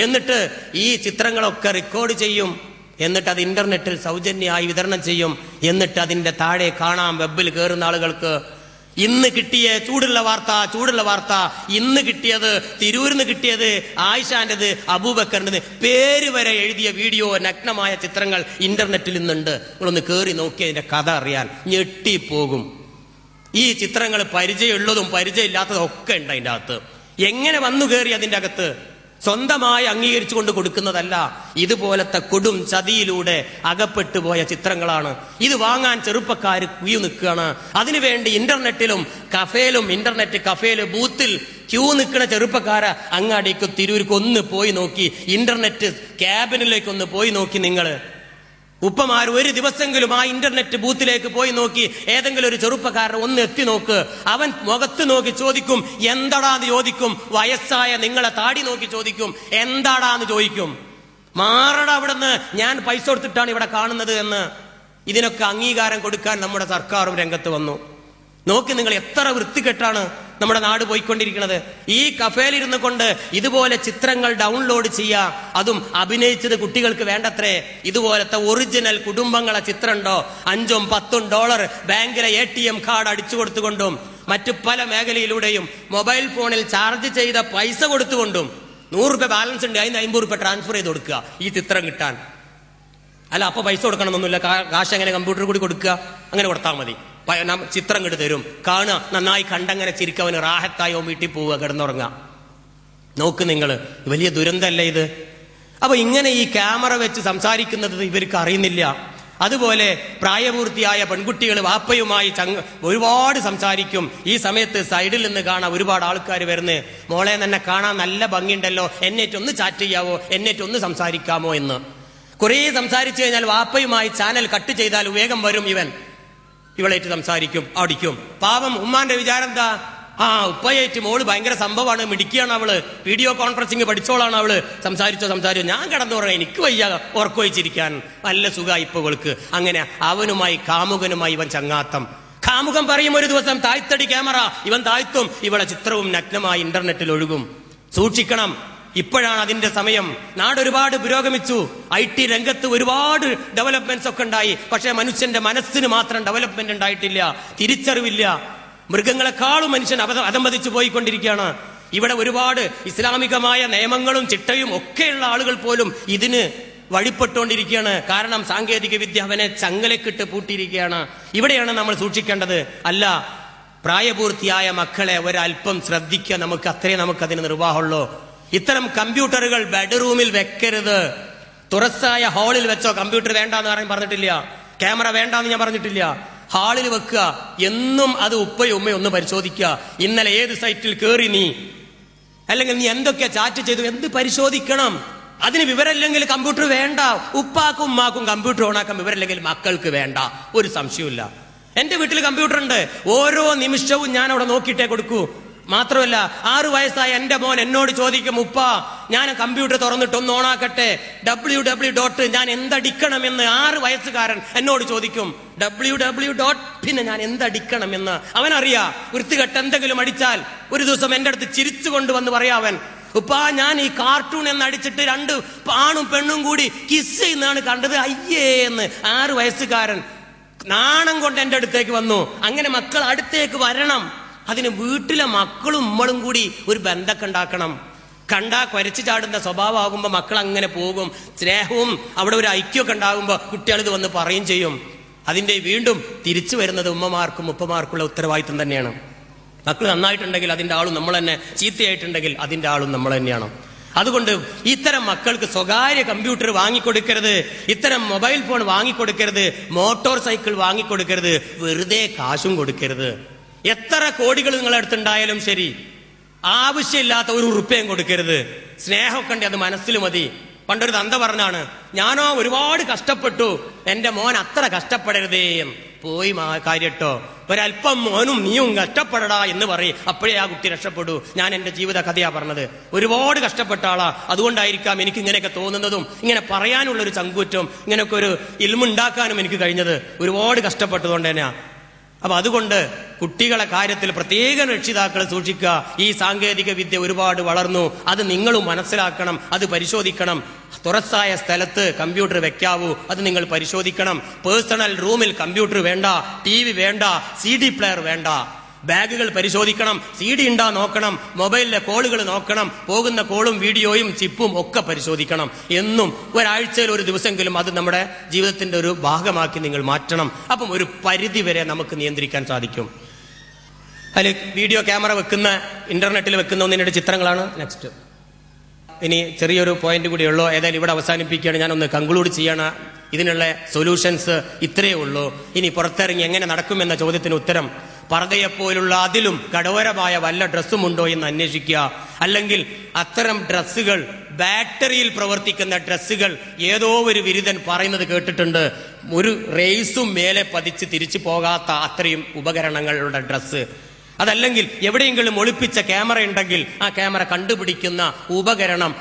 എന്നിട്ട് ഈ ചിത്രങ്ങളൊക്കെ റെക്കോർഡ് ചെയ്യും. എന്നിട്ട് അത് ഇന്റർനെറ്റിൽ സൗജന്യമായി വിതരണം ചെയ്യും. എന്നിട്ട് അതിന്റെ താഴെ കാണാം വെബിൽ കയറുന്ന ആളുകൾക്ക് ഇന്ന് കിട്ടിയ ചൂടുള്ള വാർത്ത, ഇന്ന് കിട്ടിയത് തിരൂരിന്ന് കിട്ടിയത് ആയിഷാന്റേത് അബൂബക്കറിന്റേത് പേര് വരെ എഴുതിയ വീഡിയോ, നഗ്നമായ ചിത്രങ്ങൾ ഇന്റർനെറ്റിൽ ഇന്നുണ്ട്. നിങ്ങളൊന്ന് കയറി നോക്കി അതിന്റെ കഥ അറിയാൻ ഞെട്ടിപ്പോകും. ഈ ചിത്രങ്ങൾ പരിചയമുള്ളതും പരിചയമില്ലാത്തതും ഒക്കെ ഉണ്ട് അതിൻ്റെ അകത്ത്. എങ്ങനെ വന്നു കയറി അതിൻ്റെ അകത്ത്? സ്വന്തമായി അംഗീകരിച്ചു കൊണ്ട് കൊടുക്കുന്നതല്ല, ഇതുപോലത്തെ കൊടും ചതിയിലൂടെ അകപ്പെട്ടു പോയ ചിത്രങ്ങളാണ്. ഇത് വാങ്ങാൻ ചെറുപ്പക്കാർ ക്യൂ നിൽക്കുകയാണ്. അതിനുവേണ്ടി ഇന്റർനെറ്റിലും ഇന്റർനെറ്റ് കഫേല് ബൂത്തിൽ ക്യൂ നിൽക്കുന്ന ചെറുപ്പക്കാരെ അങ്ങാടിക്ക് തിരൂർക്ക് ഒന്ന് പോയി നോക്കി, ഇന്റർനെറ്റ് ക്യാബിനിലേക്ക് ഒന്ന് പോയി നോക്കി. നിങ്ങൾ ഉപ്പമാർ ഒരു ദിവസമെങ്കിലും ആ ഇന്റർനെറ്റ് ബൂത്തിലേക്ക് പോയി നോക്കി ഏതെങ്കിലും ഒരു ചെറുപ്പക്കാരനെ ഒന്ന് എത്തി നോക്ക്. അവൻ മുഖത്ത് നോക്കി ചോദിക്കും എന്താടാന്ന് ചോദിക്കും. വയസ്സായ നിങ്ങളെ താടി നോക്കി ചോദിക്കും എന്താടാന്ന് ചോദിക്കും. മാറട അവിടുന്ന്, ഞാൻ പൈസ കൊടുത്തിട്ടാണ് ഇവിടെ കാണുന്നത് എന്ന്. ഇതിനൊക്കെ അംഗീകാരം കൊടുക്കാൻ നമ്മുടെ സർക്കാരും രംഗത്ത് വന്നു. നോക്കി നിങ്ങൾ, എത്ര വൃത്തികെട്ടാണ് നമ്മുടെ നാട് പോയിക്കൊണ്ടിരിക്കുന്നത്. ഈ കഫേലിരുന്ന് കൊണ്ട് ഇതുപോലെ ചിത്രങ്ങൾ ഡൗൺലോഡ് ചെയ്യാം. അതും അഭിനയിച്ചത് കുട്ടികൾക്ക് വേണ്ടത്രേ. ഇതുപോലത്തെ ഒറിജിനൽ കുടുംബങ്ങളെ ചിത്രം ഉണ്ടോ? $5-10 ബാങ്കിലെ ATM കാർഡ് അടിച്ചു കൊടുത്തുകൊണ്ടും മറ്റു പല മേഖലയിലൂടെയും മൊബൈൽ ഫോണിൽ ചാർജ് ചെയ്ത പൈസ കൊടുത്തുകൊണ്ടും 100 രൂപ ബാലൻസ് ഉണ്ട്, അതിന് 50 രൂപ ട്രാൻസ്ഫർ ചെയ്ത് കൊടുക്കുക ഈ ചിത്രം കിട്ടാൻ. അല്ല, അപ്പൊ പൈസ കൊടുക്കണമെന്നൊന്നുമില്ല. കാശ് എങ്ങനെ കമ്പ്യൂട്ടർ കൂടി കൊടുക്കുക, അങ്ങനെ കൊടുത്താൽ മതി. ചിത്രം കിട്ടി തരും, കാണുക, നന്നായി കണ്ടങ്ങനെ ചിരിക്കവന് റാഹത്തായോ വീട്ടിൽ പോവുക, കിടന്നുറങ്ങാം. നോക്ക് നിങ്ങൾ, വലിയ ദുരന്തമല്ലേ ഇത്? അപ്പൊ ഇങ്ങനെ ഈ ക്യാമറ വെച്ച് സംസാരിക്കുന്നത് ഇവർക്ക് അറിയുന്നില്ല. അതുപോലെ പ്രായപൂർത്തിയായ പെൺകുട്ടികൾ വാപ്പയുമായി ഒരുപാട് സംസാരിക്കും. ഈ സമയത്ത് സൈഡിൽ നിന്ന് കാണാൻ ഒരുപാട് ആൾക്കാർ വരുന്നത്, മോളെ തന്നെ കാണാൻ നല്ല ഭംഗിയുണ്ടല്ലോ, എന്നേറ്റൊന്ന് ചാറ്റ് ചെയ്യാവോ, എന്നേറ്റൊന്ന് സംസാരിക്കാമോ എന്ന്. കുറേ സംസാരിച്ചു കഴിഞ്ഞാൽ വാപ്പയുമായി ചാനൽ കട്ട് ചെയ്താൽ വേഗം വരും ഇവളേറ്റ് സംസാരിക്കും, അടിക്കും. പാവം ഉമ്മാന്റെ വിചാരം എന്താ? ഉപ്പയേറ്റ് മോള് ഭയങ്കര സംഭവമാണ്, മിടിക്കുകയാണ് അവള്, വീഡിയോ കോൺഫറൻസിങ് പഠിച്ചോളാണ് അവള്, സംസാരിച്ചോ, ഞാൻ കിടന്നുറങ്ങാൻ, എനിക്ക് വയ്യ ഉറക്കൊഴിച്ചിരിക്കാൻ, നല്ല സുഖമായി ഇപ്പൊ ഇവൾക്ക്. അങ്ങനെ അവനുമായി കാമുകനുമായി ഇവൻ ചങ്ങാത്തം. കാമുകൻ പറയും ഒരു ദിവസം താഴ്ത്തടി ക്യാമറ, ഇവൻ താഴ്ത്തും, ഇവളെ ചിത്രവും നഗ്നമായി ഇന്റർനെറ്റിൽ ഒഴുകും. സൂക്ഷിക്കണം, ഇപ്പോഴാണ് അതിന്റെ സമയം. നാട് ഒരുപാട് പുരോഗമിച്ചു, IT രംഗത്ത് ഒരുപാട് ഡെവലപ്മെന്റ്സ് ഒക്കെ ഉണ്ടായി. പക്ഷെ മനുഷ്യന്റെ മനസ്സിന് മാത്രം ഡെവലപ്മെന്റ് ഉണ്ടായിട്ടില്ല, തിരിച്ചറിവില്ല. മൃഗങ്ങളെക്കാളും മനുഷ്യൻ അധംപതിച്ചു പോയിക്കൊണ്ടിരിക്കുകയാണ്. ഇവിടെ ഒരുപാട് ഇസ്ലാമികമായ നിയമങ്ങളും ചിട്ടയും ഒക്കെയുള്ള ആളുകൾ പോലും ഇതിന് വഴിപ്പെട്ടുകൊണ്ടിരിക്കുകയാണ്. കാരണം സാങ്കേതിക വിദ്യ അവനെ ചങ്ങലക്കിട്ട് പൂട്ടിയിരിക്കുകയാണ്. ഇവിടെയാണ് നമ്മൾ സൂക്ഷിക്കേണ്ടത്. അല്ല, പ്രായപൂർത്തിയായ മക്കളെ ഒരല്പം ശ്രദ്ധിക്കുക, നമുക്കതിന് നിർവാഹമുള്ളൂ. ഇത്തരം കമ്പ്യൂട്ടറുകൾ ബെഡ്റൂമിൽ വെക്കരുത്. തുറസായ ഹാളിൽ വെച്ചോ. കമ്പ്യൂട്ടർ വേണ്ടാന്ന് പറഞ്ഞിട്ടില്ല, ക്യാമറ വേണ്ടാന്ന് ഞാൻ പറഞ്ഞിട്ടില്ല. ഹാളിൽ വെക്കുക. എന്നും അത് ഉപ്പയും ഉമ്മയും ഒന്ന് പരിശോധിക്കുക. ഇന്നലെ ഏത് സൈറ്റിൽ കയറി നീ, അല്ലെങ്കിൽ നീ എന്തൊക്കെയാ ചാറ്റ് ചെയ്തു, എന്ത് പരിശോധിക്കണം. അതിന് വിവരമില്ലെങ്കിൽ കമ്പ്യൂട്ടർ വേണ്ട. ഉപ്പാക്കും ഉമ്മാക്കും കമ്പ്യൂട്ടർ ഓണാക്കാൻ വിവരമില്ലെങ്കിൽ മക്കൾക്ക് വേണ്ട, ഒരു സംശയമില്ല. എന്റെ വീട്ടിൽ കമ്പ്യൂട്ടർ ഉണ്ട്, ഓരോ നിമിഷവും ഞാൻ അവിടെ നോക്കിയിട്ടേ കൊടുക്കൂ. മാത്രമല്ല 6 വയസ്സായ എന്റെ മോൻ എന്നോട് ചോദിക്കും, ഉപ്പ ഞാൻ കമ്പ്യൂട്ടർ തുറന്നിട്ട് ഒന്ന് ഓണാക്കട്ടെ, www. ഞാൻ എന്തടിക്കണമെന്ന് 6 വയസ്സുകാരൻ എന്നോട് ചോദിക്കും. www. പിന്നെ ഞാൻ എന്തടിക്കണമെന്ന് അവനറിയാ. വൃത്തികെട്ട എന്തെങ്കിലും അടിച്ചാൽ ഒരു ദിവസം എന്റെ അടുത്ത് ചിരിച്ചു കൊണ്ടുവന്ന് പറയാവൻ, ഉപ്പാ ഞാൻ ഈ കാർട്ടൂൺ എന്ന് അടിച്ചിട്ട് 2 ആണും പെണ്ണും കൂടി കിസ് ചെയ്യുന്നതാണ് കണ്ടത്, അയ്യേ എന്ന് 6 വയസ്സുകാരൻ നാണം കൊണ്ട് എന്റെ അടുത്തേക്ക് വന്നു. അങ്ങനെ മക്കൾ അടുത്തേക്ക് വരണം. അതിന് വീട്ടിലെ മക്കളും ഉമ്മളും കൂടി ഒരു ബന്ധമൊക്കെ ഉണ്ടാക്കണം. കണ്ടാ കുരച്ചു ചാടുന്ന സ്വഭാവമാകുമ്പോൾ മക്കൾ അങ്ങനെ പോകും. സ്നേഹവും അവിടെ ഒരു ഐക്യമൊക്കെ ഉണ്ടാകുമ്പോൾ കുട്ടികൾ ഇത് വന്ന് പറയും ചെയ്യും. അതിന്റെ വീണ്ടും തിരിച്ചു വരുന്നത് ഉമ്മമാർക്കും ഉപ്പമാർക്കുള്ള ഉത്തരവാദിത്വം തന്നെയാണ്. മക്കൾ നന്നായിട്ടുണ്ടെങ്കിൽ അതിന്റെ ആളും നമ്മൾ തന്നെ, ചീത്തയായിട്ടുണ്ടെങ്കിൽ അതിന്റെ ആളും നമ്മൾ തന്നെയാണ്. അതുകൊണ്ട് ഇത്തരം മക്കൾക്ക് സ്വകാര്യ കമ്പ്യൂട്ടർ വാങ്ങിക്കൊടുക്കരുത്, ഇത്തരം മൊബൈൽ ഫോൺ വാങ്ങിക്കൊടുക്കരുത്, മോട്ടോർ സൈക്കിൾ വാങ്ങിക്കൊടുക്കരുത്, വെറുതെ കാശും കൊടുക്കരുത്. എത്ര കോടികൾ നിങ്ങളുടെ അടുത്തുണ്ടായാലും ശരി, ആവശ്യമില്ലാത്ത ഒരു ഉറുപ്പ്യം കൊടുക്കരുത്. സ്നേഹമൊക്കെ ഉണ്ട്, അത് മനസ്സിൽ മതി. പണ്ടൊരു തന്ത പറഞ്ഞാണ്, ഞാനോ ഒരുപാട് കഷ്ടപ്പെട്ടു, എന്റെ മോൻ അത്ര കഷ്ടപ്പെടരുതേ. പോയി കാര്യട്ടോ, ഒരല്പം മോനും നീയും കഷ്ടപ്പെടടാ എന്ന് പറയും, അപ്പോഴേ ആ കുട്ടി രക്ഷപ്പെടൂ. ഞാൻ എന്റെ ജീവിത കഥയാ പറഞ്ഞത്. ഒരുപാട് കഷ്ടപ്പെട്ട ആളാ, അതുകൊണ്ടായിരിക്കാം എനിക്ക് ഇങ്ങനെയൊക്കെ തോന്നുന്നതും ഇങ്ങനെ പറയാനുള്ളൊരു ചങ്കൂറ്റവും ഇങ്ങനെയൊക്കെ ഒരു ഇൽമുണ്ടാക്കാനും എനിക്ക് കഴിഞ്ഞത്. ഒരുപാട് കഷ്ടപ്പെട്ടതുകൊണ്ട് തന്നെയാ. അപ്പൊ അതുകൊണ്ട് കുട്ടികളെ കാര്യത്തിൽ പ്രത്യേക രക്ഷിതാക്കൾ സൂക്ഷിക്കുക. ഈ സാങ്കേതിക വിദ്യ ഒരുപാട് വളർന്നു, അത് നിങ്ങളും മനസ്സിലാക്കണം, അത് പരിശോധിക്കണം. തുറസായ സ്ഥലത്ത് കമ്പ്യൂട്ടർ വെക്കാവൂ, അത് നിങ്ങൾ പരിശോധിക്കണം. പേഴ്സണൽ റൂമിൽ കമ്പ്യൂട്ടർ വേണ്ട, TV വേണ്ട, CD പ്ലെയർ വേണ്ട. ബാഗുകൾ പരിശോധിക്കണം, CD ഉണ്ടാ നോക്കണം, മൊബൈലിലെ കോളുകൾ നോക്കണം, പോകുന്ന കോളും വീഡിയോയും ചിപ്പും ഒക്കെ പരിശോധിക്കണം. എന്നും ഒരാഴ്ചയിൽ ഒരു ദിവസമെങ്കിലും അത് നമ്മുടെ ജീവിതത്തിന്റെ ഒരു ഭാഗമാക്കി നിങ്ങൾ മാറ്റണം. അപ്പം ഒരു പരിധി വരെ നമുക്ക് നിയന്ത്രിക്കാൻ സാധിക്കും. അതിൽ വീഡിയോ ക്യാമറ വെക്കുന്ന, ഇന്റർനെറ്റിൽ വെക്കുന്ന ഒന്നിന്റെ ചിത്രങ്ങളാണ്. നെക്സ്റ്റ് ഇനി ചെറിയൊരു പോയിന്റ് കൂടിയുള്ളൂ. ഏതായാലും ഇവിടെ അവസാനിപ്പിക്കുകയാണ്. ഞാനൊന്ന് കൺക്ലൂഡ് ചെയ്യണം. ഇതിനുള്ള സൊല്യൂഷൻസ് ഇത്രയേ ഉള്ളൂ. ഇനി പുറത്തിറങ്ങി എങ്ങനെ നടക്കുമെന്ന ചോദ്യത്തിന് ഉത്തരം, പർദ്ദയെപ്പോലുള്ള അതിലും കഠോരമായ വല്ല ഡ്രസ്സും ഉണ്ടോ എന്ന് അന്വേഷിക്കുക. അല്ലെങ്കിൽ അത്തരം ഡ്രസ്സുകൾ, ബാറ്ററിയിൽ പ്രവർത്തിക്കുന്ന ഡ്രസ്സുകൾ, ഏതോ ഒരു വിരുദ്ധൻ പറയുന്നത് കേട്ടിട്ടുണ്ട്, ഒരു റേസും മേലെ പതിച്ച് തിരിച്ചു പോകാത്ത അത്രയും ഉപകരണങ്ങളുടെ ഡ്രസ്സ്. അതല്ലെങ്കിൽ എവിടെയെങ്കിലും ഒളിപ്പിച്ച ക്യാമറ ഉണ്ടെങ്കിൽ ആ ക്യാമറ കണ്ടുപിടിക്കുന്ന ഉപകരണം